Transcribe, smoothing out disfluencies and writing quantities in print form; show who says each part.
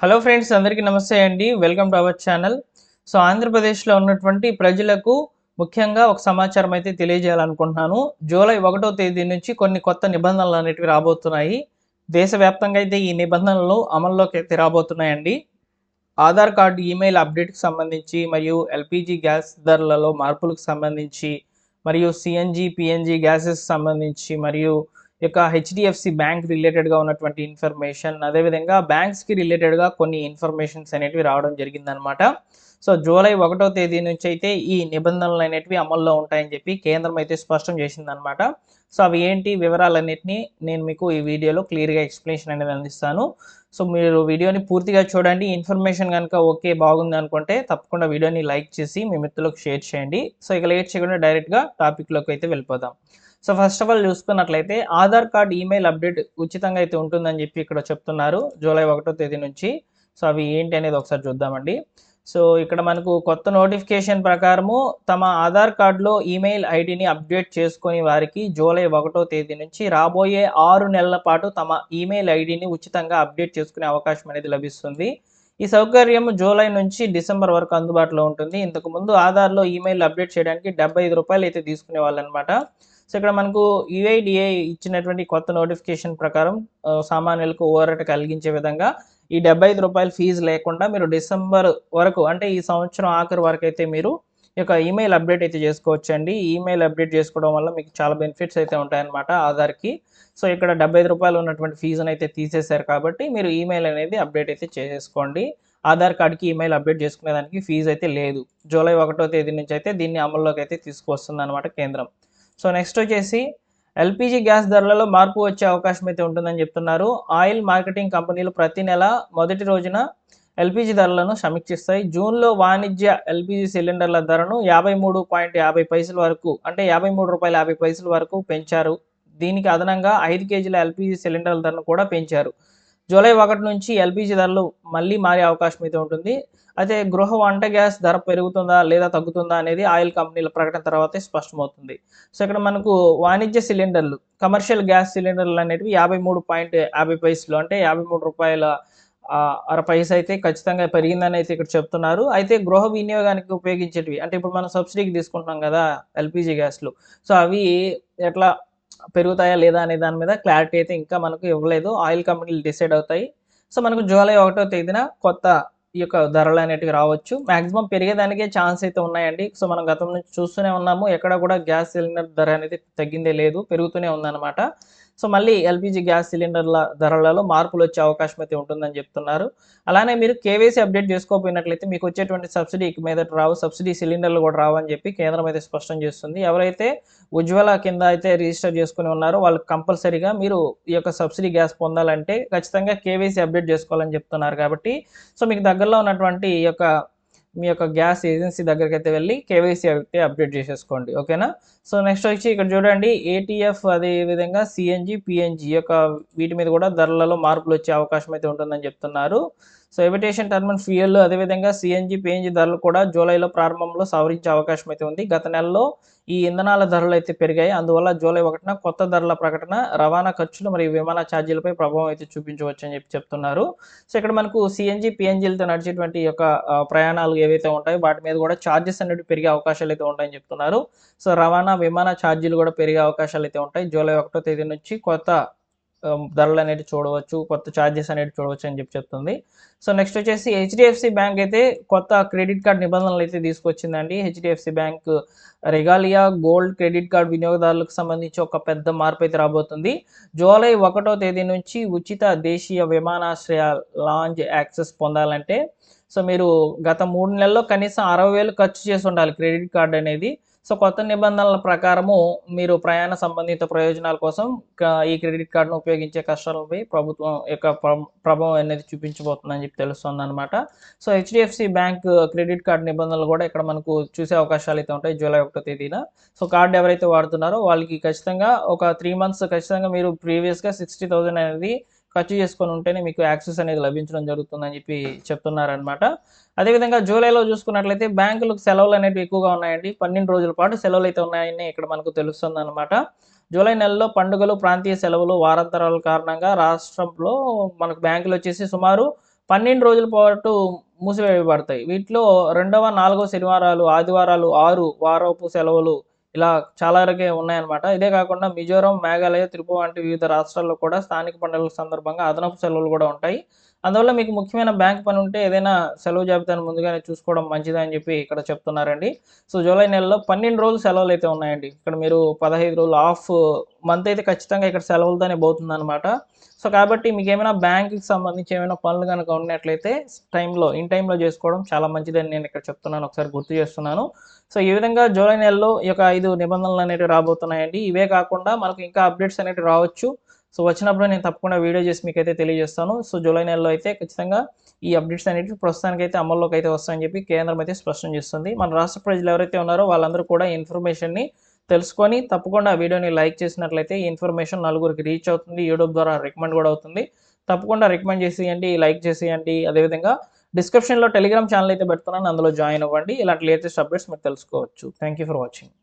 Speaker 1: Hello friends, అందరికీ నమస్తే అండి. Welcome to our channel. ఆంధ్రప్రదేశ్లో ఉన్నటువంటి ప్రజలకు ముఖ్యంగా ఒక సమాచారం అయితే తెలియజేయాలనుకుంటున్నాను. జూలై 1వ తేదీ నుంచి కొన్ని కొత్త నిబంధనలు అనేటివి రాబోతున్నాయి. దేశవ్యాప్తంగా అయితే ఈ నిబంధనలు అమల్లోకి అయితే రాబోతున్నాయండి. ఆధార్ కార్డు ఈమెయిల్ అప్డేట్‌కి సంబంధించి, మరియు ఎల్‌పీజీ గ్యాస్ ధరలలో మార్పులకు సంబంధించి, మరియు సీఎన్‌జీ, పీఎన్‌జీ గ్యాసెస్‌కి సంబంధించి, మరియు హెచ్‌డీఎఫ్‌సీ బ్యాంక్ రిలేటెడ్‌గా ఉన్నటువంటి ఇన్ఫర్మేషన్, అదేవిధంగా బ్యాంక్స్‌కి రిలేటెడ్‌గా కొన్ని ఇన్ఫర్మేషన్స్ అనేటివి రావడం జరిగిందనమాట. జూలై 1వ తేదీ నుంచి అయితే ఈ నిబంధనలు అనేటివి అమల్లో ఉంటాయని చెప్పి కేంద్రం అయితే స్పష్టం చేసిందనమాట. అవి ఏంటి వివరాలన్నిటిని నేను మీకు ఈ వీడియోలో క్లియర్‌గా ఎక్స్‌ప్లనేషన్ అనేది అందిస్తాను. మీరు వీడియోని పూర్తిగా చూడండి. ఇన్ఫర్మేషన్ గనుక ఓకే, బాగుంది అనుకుంటే తప్పకుండా వీడియోని లైక్ చేసి మీ మిత్రులకు షేర్ చేయండి. ఇక లేట్ చేయకుండా డైరెక్ట్‌గా టాపిక్‌లోకి అయితే వెళ్ళిపోదాం. ఫస్ట్ ఆఫ్ ఆల్ చూసుకున్నట్లయితే ఆధార్ కార్డ్ ఈమెయిల్ అప్డేట్ ఉచితంగా అయితే ఉంటుందని చెప్పి ఇక్కడ చెప్తున్నారు జూలై 1వ తేదీ నుంచి. అవి ఏంటి అనేది ఒకసారి చూద్దామండి. ఇక్కడ మనకు కొత్త నోటిఫికేషన్ ప్రకారము తమ ఆధార్ కార్డులో ఈమెయిల్ ఐడిని అప్డేట్ చేసుకొని వారికి జూలై 1వ తేదీ నుంచి రాబోయే 6 నెలల పాటు తమ ఈమెయిల్ ఐడిని ఉచితంగా అప్డేట్ చేసుకునే అవకాశం అనేది లభిస్తుంది. ఈ సౌకర్యం జూలై నుంచి డిసెంబర్ వరకు అందుబాటులో ఉంటుంది. ఇంతకుముందు ఆధార్లో ఈమెయిల్ అప్డేట్ చేయడానికి రూ. 75 అయితే తీసుకునేవాళ్ళనమాట. ఇక్కడ మనకు యూఐడిఏ ఇచ్చినటువంటి కొత్త నోటిఫికేషన్ ప్రకారం సామాన్యులకు ఊరట కలిగించే విధంగా ఈ రూ. 75 ఫీజు లేకుండా మీరు డిసెంబర్ వరకు, అంటే ఈ సంవత్సరం ఆఖరి వరకు అయితే మీరు ఈమెయిల్ అప్డేట్ అయితే చేసుకోవచ్చండి. ఈమెయిల్ అప్డేట్ చేసుకోవడం వల్ల మీకు చాలా బెనిఫిట్స్ అయితే ఉంటాయన్నమాట ఆధార్‌కి. ఇక్కడ రూ. 75 ఉన్నటువంటి ఫీజుని అయితే తీసేశారు కాబట్టి మీరు ఈమెయిల్ అనేది అప్డేట్ అయితే చేసేసుకోండి. ఆధార్ కార్డ్‌కి ఈమెయిల్ అప్డేట్ చేసుకునేదానికి ఫీజు అయితే లేదు. జూలై 1వ తేదీ నుంచి అయితే దీన్ని అమల్లోకి అయితే తీసుకొస్తుందన్నమాట కేంద్రం. నెక్స్ట్ వచ్చేసి ఎల్‌పీజీ గ్యాస్ ధరలలో మార్పు వచ్చే అవకాశం అయితే ఉంటుందని చెప్తున్నారు. ఆయిల్ మార్కెటింగ్ కంపెనీలు ప్రతి నెల మొదటి రోజున ఎల్‌పీజీ ధరలను సమీక్షిస్తాయి. జూన్‌లో వాణిజ్య ఎల్‌పీజీ సిలిండర్ల ధరను 53.50 వరకు, అంటే రూ. 53.50 వరకు పెంచారు. దీనికి అదనంగా 5 కేజీల ఎల్‌పీజీ సిలిండర్ల ధరను కూడా పెంచారు. జూలై 1 నుంచి ఎల్‌పీజీ ధరలు మళ్ళీ మారే అవకాశం అయితే ఉంటుంది. అయితే గృహ వంట గ్యాస్ ధర పెరుగుతుందా లేదా తగ్గుతుందా అనేది ఆయిల్ కంపెనీల ప్రకటన తర్వాతే స్పష్టమవుతుంది. ఇక్కడ మనకు వాణిజ్య సిలిండర్లు, కమర్షియల్ గ్యాస్ సిలిండర్లు అనేటివి 53.50, అంటే రూ. 53 అయితే ఖచ్చితంగా పెరిగిందని అయితే ఇక్కడ చెప్తున్నారు. అయితే గృహ వినియోగానికి ఉపయోగించేటివి, అంటే ఇప్పుడు మనం సబ్సిడీకి తీసుకుంటున్నాం కదా ఎల్‌పీజీ గ్యాస్‌లు. అవి ఎట్లా పెరుగుతాయా లేదా అనే దాని మీద క్లారిటీ అయితే ఇంకా మనకు ఇవ్వలేదు. ఆయిల్ కంపెనీలు డిసైడ్ అవుతాయి. మనకు జూలై 1వ తేదీన కొత్త ధరలనేటివి రావచ్చు. మాక్సిమం పెరిగేదానికే ఛాన్స్ అయితే ఉన్నాయండి. మనం గతం నుంచి చూస్తూనే ఉన్నాము. ఎక్కడ కూడా గ్యాస్ సిలిండర్ ధర అనేది తగ్గిందే లేదు, పెరుగుతూనే ఉందన్నమాట. మళ్ళీ ఎల్‌పీజీ గ్యాస్ సిలిండర్ల ధరలలో మార్పులొచ్చే అవకాశం అయితే ఉంటుందని చెప్తున్నారు. అలానే మీరు కేవైసీ అప్డేట్ చేసుకోకపోయినట్లయితే మీకు వచ్చేటువంటి సబ్సిడీ ఇక మీదట రావు. సబ్సిడీ సిలిండర్లు కూడా రావని చెప్పి కేంద్రం అయితే స్పష్టం చేస్తుంది. ఎవరైతే ఉజ్వల కింద అయితే రిజిస్టర్ చేసుకొని ఉన్నారో వాళ్ళకి కంపల్సరీగా మీరు ఈ సబ్సిడీ గ్యాస్ పొందాలంటే ఖచ్చితంగా కేవైసీ అప్డేట్ చేసుకోవాలని చెప్తున్నారు కాబట్టి మీకు దగ్గరలో ఉన్నటువంటి మీ గ్యాస్ ఏజెన్సీ దగ్గరికైతే వెళ్ళి కేవైసీ అయితే అప్డేట్ చేసేసుకోండి. ఓకేనా? నెక్స్ట్ వచ్చి ఇక్కడ చూడండి, ఏటీఎఫ్ అదే విధంగా సీఎన్‌జీ, పీఎన్‌జీ వీటి మీద కూడా ధరలలో మార్పులు వచ్చే అవకాశం అయితే ఉంటుందని చెప్తున్నారు. ఏవియేషన్ టర్మినల్ ఫ్యూయల్ అదేవిధంగా సీఎన్‌జీ, పీఎన్‌జీ ధరలు కూడా జూలైలో ప్రారంభంలో సవరించే అవకాశం అయితే ఉంది. గత నెలలో ఈ ఇంధనాల ధరలు అయితే పెరిగాయి. అందువల్ల జూలై 1న కొత్త ధరల ప్రకటన రవాణా ఖర్చులు మరియు విమాన ఛార్జీలపై ప్రభావం అయితే చూపించవచ్చు అని చెప్పి చెప్తున్నారు. ఇక్కడ మనకు సీఎన్‌జీ, పీఎన్‌జీలతో నడిచేటువంటి ప్రయాణాలు ఏవైతే ఉంటాయో వాటి మీద కూడా ఛార్జెస్ అనేవి పెరిగే అవకాశాలు అయితే ఉంటాయని చెప్తున్నారు. రవాణా, విమాన ఛార్జీలు కూడా పెరిగే అవకాశాలు అయితే ఉంటాయి. జూలై 1వ తేదీ నుంచి కొత్త ధరలు అనేవి చూడవచ్చు, కొత్త ఛార్జెస్ అనేవి చూడవచ్చు అని చెప్పి చెప్తుంది. నెక్స్ట్ వచ్చేసి హెచ్‌డీఎఫ్‌సీ బ్యాంక్ అయితే కొత్త క్రెడిట్ కార్డ్ నిబంధనలు అయితే తీసుకొచ్చిందండి. HDFC bank Regalia gold credit card వినియోగదారులకు సంబంధించి ఒక పెద్ద మార్పు అయితే రాబోతుంది. జూలై 1వ తేదీ నుంచి ఉచిత దేశీయ విమానాశ్రయ లాంజ్ యాక్సెస్ పొందాలంటే మీరు గత 3 నెలల్లో కనీసం 60,000 ఖర్చు చేసి ఉండాలి క్రెడిట్ కార్డ్ అనేది. కొత్త నిబంధనల ప్రకారము మీరు ప్రయాణ సంబంధిత ప్రయోజనాల కోసం ఈ క్రెడిట్ కార్డ్‌ను ఉపయోగించే కష్టాలపై ప్రభుత్వం ప్రభావం అనేది చూపించబోతుందని చెప్పి తెలుస్తుందన్నమాట. హెచ్‌డీఎఫ్‌సీ బ్యాంక్ క్రెడిట్ కార్డ్ నిబంధనలు కూడా ఇక్కడ మనకు చూసే అవకాశాలు అయితే ఉంటాయి జూలై 1వ తేదీన. కార్డ్ ఎవరైతే వాడుతున్నారో వాళ్ళకి ఖచ్చితంగా ఒక 3 మంత్స్ ఖచ్చితంగా మీరు ప్రీవియస్‌గా 60,000 అనేది ఖర్చు చేసుకొని ఉంటేనే మీకు యాక్సెస్ అనేది లభించడం జరుగుతుందని చెప్పి చెప్తున్నారనమాట. అదేవిధంగా జూలైలో చూసుకున్నట్లయితే బ్యాంకులకు సెలవులు అనేవి ఎక్కువగా ఉన్నాయండి. 12 రోజుల పాటు సెలవులు అయితే ఉన్నాయని ఇక్కడ మనకు తెలుస్తుందన్నమాట. జూలై నెలలో పండుగలు, ప్రాంతీయ సెలవులు, వారాంతరాల కారణంగా రాష్ట్రంలో మనకు బ్యాంకులు వచ్చేసి సుమారు 12 రోజుల పాటు మూసివేయబడతాయి. వీటిలో రెండవ, నాలుగవ శనివారాలు, ఆదివారాలు, 6 వారపు సెలవులు ఇలా చాలా వరకే ఉన్నాయన్నమాట. ఇదే కాకుండా మిజోరం, మేఘాలయ, త్రిపుర వంటి వివిధ రాష్ట్రాల్లో కూడా స్థానిక పండుగల సందర్భంగా అదనపు సెలవులు కూడా ఉంటాయి. అందువల్ల మీకు ముఖ్యమైన బ్యాంక్ పని ఉంటే ఏదైనా సెలవు జాబితాను ముందుగానే చూసుకోవడం మంచిదని చెప్పి ఇక్కడ చెప్తున్నారండి. సో జూలై నెలలో 12 రోజులు సెలవులు అయితే ఉన్నాయండి. ఇక్కడ మీరు 15 రోజులు ఆఫ్ మంత్ అయితే ఖచ్చితంగా ఇక్కడ సెలవులతోనే పోతుందన్నమాట. సో కాబట్టి మీకేమైనా బ్యాంక్‌కి సంబంధించి ఏమైనా పనులు గనక ఉన్నట్లయితే ఇన్ టైమ్‌లో చేసుకోవడం చాలా మంచిదని నేను ఇక్కడ చెప్తున్నాను. ఒకసారి గుర్తు చేస్తున్నాను. సో ఈ విధంగా జూలై నెలలో ఈ యొక్క 5 నిబంధనలనేటివి రాబోతున్నాయండి. ఇవే కాకుండా మనకు ఇంకా అప్డేట్స్ అనేటివి రావచ్చు. సో వచ్చినప్పుడు నేను తప్పకుండా వీడియో చేసి మీకైతే తెలియజేస్తాను. సో జూలై నెలలో అయితే ఖచ్చితంగా ఈ అప్డేట్స్ అనేటివి ప్రస్తుతానికైతే అమల్లోకి అయితే వస్తాయని చెప్పి కేంద్రం అయితే స్పష్టం చేస్తుంది. మన రాష్ట్ర ప్రజలు ఎవరైతే ఉన్నారో వాళ్ళందరూ కూడా ఈ ఇన్ఫర్మేషన్‌ని తెలుసుకొని తప్పకుండా ఆ వీడియోని లైక్ చేసినట్లయితే ఈ ఇన్ఫర్మేషన్ నలుగురికి రీచ్ అవుతుంది. యూట్యూబ్ ద్వారా రికమెండ్ కూడా అవుతుంది. తప్పకుండా రికమెండ్ చేసేయండి, లైక్ చేసేయండి. అదేవిధంగా డిస్క్రిప్షన్‌లో టెలిగ్రామ్ ఛానల్ అయితే పెడుతున్నాను. అందులో జాయిన్ అవ్వండి. ఇలాంటి లేటెస్ట్ అప్డేట్స్ మీరు తెలుసుకోవచ్చు. Thank you for watching.